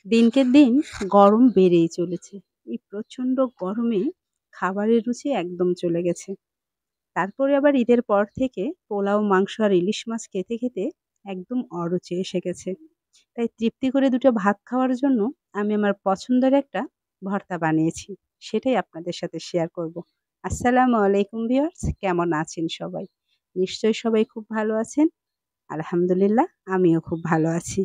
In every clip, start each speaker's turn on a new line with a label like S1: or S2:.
S1: দিনকে দিন গরম বেড়েই চলেছে। এই প্রচণ্ড গরমে খাবারের রুচি একদম চলে গেছে। তারপরে আবার ঈদের পর থেকে পোলাও, মাংস আর ইলিশ মাছ খেতে, খেতে একদম অরুচি এসে গেছে। তাই তৃপ্তি করে ২ টো ভাত খাওয়ার জন্য আমি আমার পছন্দের একটা ভর্তা বানিয়েছি। সেটাই আপনাদের সাথে শেয়ার করব। আসসালামু আলাইকুম ভিউয়ার্স, কেমন আছেন সবাই? নিশ্চয়ই সবাই খুব ভালো আছেন। আলহামদুলিল্লাহ আমিও খুব ভালো আছি।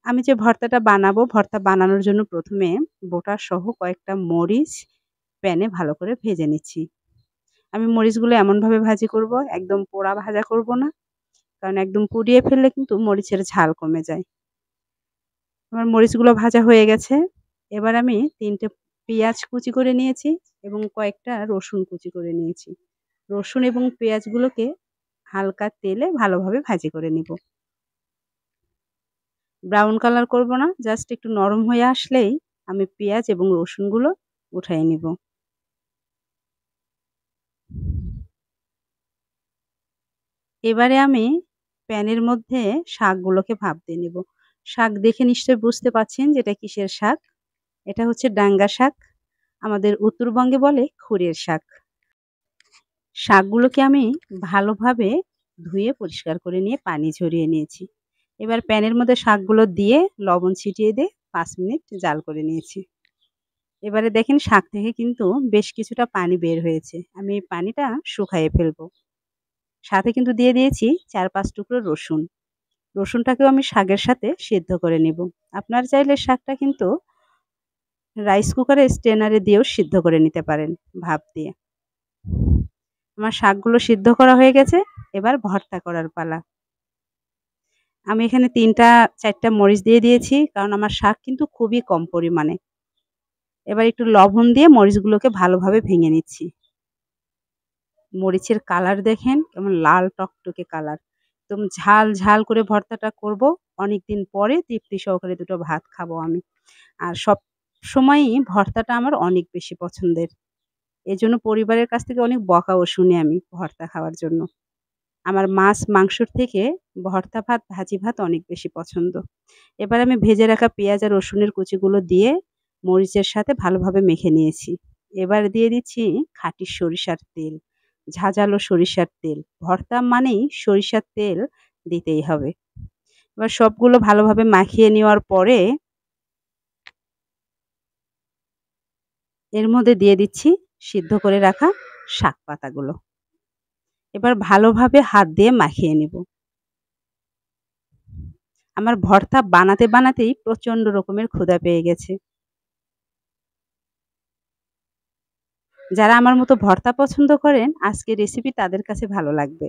S1: আমি যে ভর্তাটা বানাবো, ভর্তা বানানোর জন্য ১ম এ বোটাসহ কয়েকটা মরিচ প্যানে ভালো করে ভেজে নিচ্ছি। আমি মরিচগুলো এমনভাবে ভাজি করব, একদম পোড়া ভাজা করব না। কারণ একদম পুড়িয়ে ফেললে কিন্তু মরিচের ঝাল কমে যায়। আমার মরিচগুলো ভাজা হয়ে গেছে। এবার আমি ৩ টে পেঁয়াজ কুচি করে নিয়েছি এবং কয়েকটা রসুন কুচি করে নিয়েছি। রসুন এবং পেঁয়াজগুলোকে হালকা তেলে ভালোভাবে ভাজি করে নিব। ব্রাউন কালার করব না, জাস্ট একটু নরম হয়ে আসলেই আমি পেঁয়াজ এবং রসুনগুলো উঠায়ে নিব। এবারে আমি প্যানের মধ্যে শাকগুলোকে ভাপতে নিব। শাক দেখে নিশ্চয়ই বুঝতে পারছেন যে এটা কিসের শাক? এটা হচ্ছে ডাঙ্গা শাক। আমাদের উত্তরবঙ্গে বলে খুরের শাক। শাকগুলোকে আমি ভালোভাবে ধুয়ে পরিষ্কার করে নিয়ে পানি ঝরিয়ে নিয়েছি। এবার প্যানের মধ্যে শাকগুলো দিয়ে লবণ ছিটিয়ে দিয়ে ৫ মিনিট জাল করে নিয়েছি। এবারে দেখেন শাক থেকে কিন্তু বেশ কিছুটা পানি বের হয়েছে। আমি এই পানিটা শুকায়ে ফেলবো। সাথে কিন্তু দিয়ে দিয়েছি ৪-৫ টুকরো রসুন। রসুনটাকেও আমি শাকের সাথে সিদ্ধ করে নিব। আপনারা চাইলে শাকটা কিন্তু রাইস কুকারে স্ট্রেনারে দিয়েও সিদ্ধ করে নিতে পারেন ভাপ দিয়ে। আমার শাকগুলো সিদ্ধ করা হয়ে গেছে। এবার ভর্তা করার পালা। আমি এখানে ৩-৪টা মরিচ দিয়ে দিয়েছি। কারণ আমার শাক কিন্তু খুবই কম পরিমাণে। এবার একটু লবণ দিয়ে মরিচগুলোকে ভালোভাবে ভেঙে নিচ্ছি। মরিচের কালার দেখেন কেমন লাল টকটকে কালার। একদম ঝাল, ঝাল করে ভর্তাটা করব। অনেকদিন পরে তৃপ্তি সহকারে ২ টো ভাত খাবো আমি। আর সবসময়ই ভর্তাটা আমার অনেক বেশি পছন্দের। এজন্য পরিবারের কাছ থেকে অনেক বকাও শুনি আমি ভর্তা খাওয়ার জন্য। আমার মাছ, মাংসর থেকে ভর্তা ভাত, ভাজি ভাত অনেক বেশি পছন্দ। এবার আমি ভেজে রাখা পেঁয়াজ আর রসুনের কুচিগুলো দিয়ে মরিচের সাথে ভালোভাবে মেখে নিয়েছি। এবার দিয়ে দিচ্ছি খাঁটি সরিষার তেল, ঝাঁঝালো সরিষার তেল। ভর্তা মানেই সরিষার তেল দিতেই হবে। এবার সবগুলো ভালোভাবে মাখিয়ে নেওয়ার পরে এর মধ্যে দিয়ে দিচ্ছি সিদ্ধ করে রাখা শাক পাতাগুলো। এবার ভালোভাবে হাত দিয়ে মাখিয়ে নিব। আমার ভর্তা বানাতে, বানাতেই প্রচণ্ড রকমের ক্ষুধা পেয়ে গেছে। যারা আমার মতো ভর্তা পছন্দ করেন, আজকের রেসিপি তাদের কাছে ভালো লাগবে।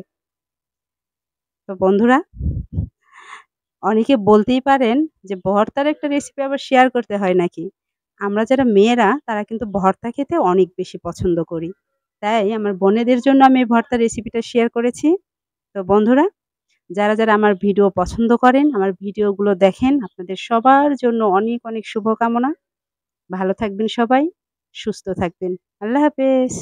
S1: তো বন্ধুরা, অনেকে বলতেই পারেন যে ভর্তার একটা রেসিপি আবার শেয়ার করতে হয় নাকি? আমরা যারা মেয়েরা তারা কিন্তু ভর্তা খেতে অনেক বেশি পছন্দ করি। তাই আমার বোনেদের জন্য আমি এই ভর্তার রেসিপিটা শেয়ার করেছি। তো বন্ধুরা, যারা, যারা আমার ভিডিও পছন্দ করেন, আমার ভিডিওগুলো দেখেন, আপনাদের সবার জন্য অনেক, অনেক শুভকামনা। ভালো থাকবেন সবাই, সুস্থ থাকবেন। আল্লাহ হাফেজ।